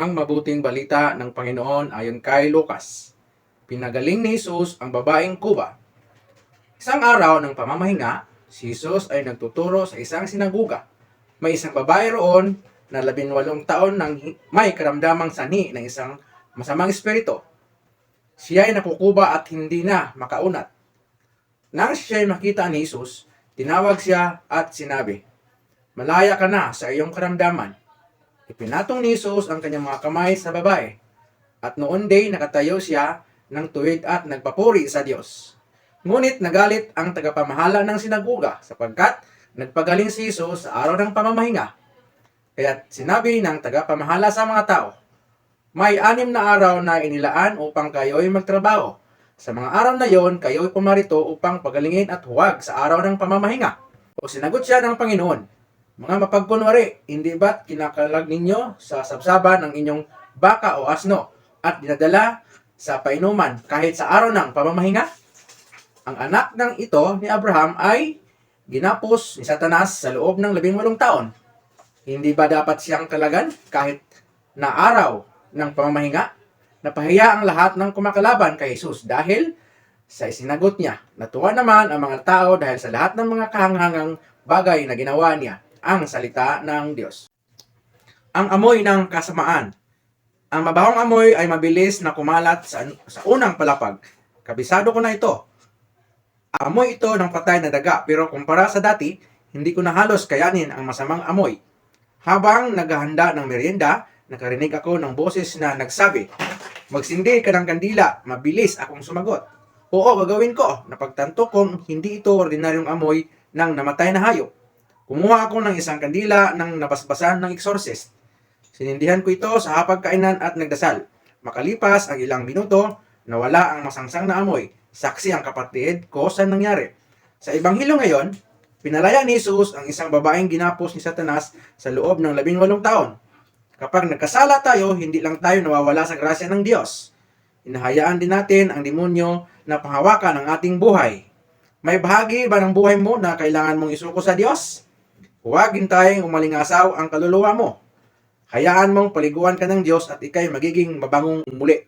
Ang mabuting balita ng Panginoon ayon kay Lucas. Pinagaling ni Jesus ang babaeng kuba. Isang araw ng pamamahinga, si Jesus ay nagtuturo sa isang sinaguga. May isang babae roon na 18 taon nang may karamdamang sanhi ng isang masamang espiritu. Siya ay nakukuba at hindi na makaunat. Nang siya ay makita ni Jesus, tinawag siya at sinabi, "Malaya ka na sa iyong karamdaman." Ipinatong ni Jesus ang kanyang mga kamay sa babae, at noon day nakatayo siya ng tuwid at nagpapuri sa Diyos. Ngunit nagalit ang tagapamahala ng sinaguga sapagkat nagpagaling si Jesus sa araw ng pamamahinga. Kaya't sinabi ng tagapamahala sa mga tao, "May 6 na araw na inilaan upang kayo'y magtrabaho. Sa mga araw na yon, kayo'y pumarito upang pagalingin at huwag sa araw ng pamamahinga." O sinagot siya ng Panginoon, "Mga mapagkunwari, hindi ba't kinakalag ninyo sa sabsaban ng inyong baka o asno at dinadala sa painuman kahit sa araw ng pamamahinga? Ang anak ng ito ni Abraham ay ginapos ni Satanas sa loob ng 18 taon. Hindi ba dapat siyang kalagan kahit na araw ng pamamahinga?" Napahiya ang lahat ng kumakalaban kay Jesus dahil sa isinagot niya. Natuwa naman ang mga tao dahil sa lahat ng mga kahanghangang bagay na ginawa niya, ang salita ng Diyos. Ang amoy ng kasamaan. Ang mabahong amoy ay mabilis na kumalat sa unang palapag. Kabisado ko na ito. Amoy ito ng patay na daga, pero kumpara sa dati, hindi ko na halos kayanin ang masamang amoy. Habang naghahanda ng merienda, nakarinig ako ng boses na nagsabi, "Magsindi ka ng kandila." Mabilis akong sumagot, "Oo, gagawin ko." Napagtanto kong hindi ito ordinaryong amoy ng namatay na hayop. Kumuha ako ng isang kandila ng napaspasan ng exorcist. Sinindihan ko ito sa hapagkainan at nagdasal. Makalipas ang ilang minuto, nawala ang masangsang na amoy. Saksi ang kapatid ko sa nangyari. Sa Ebanghelyo ngayon, pinalaya ni Jesus ang isang babaeng ginapos ni Satanas sa loob ng 18 taon. Kapag nagkasala tayo, hindi lang tayo nawawala sa grasya ng Diyos. Hinahayaan din natin ang demonyo na panghawakan ang ating buhay. May bahagi ba ng buhay mo na kailangan mong isuko sa Diyos? Huwag hintaying umalingasaw ang kaluluwa mo. Hayaan mong paliguan ka ng Diyos at ikay magiging mabangong muli.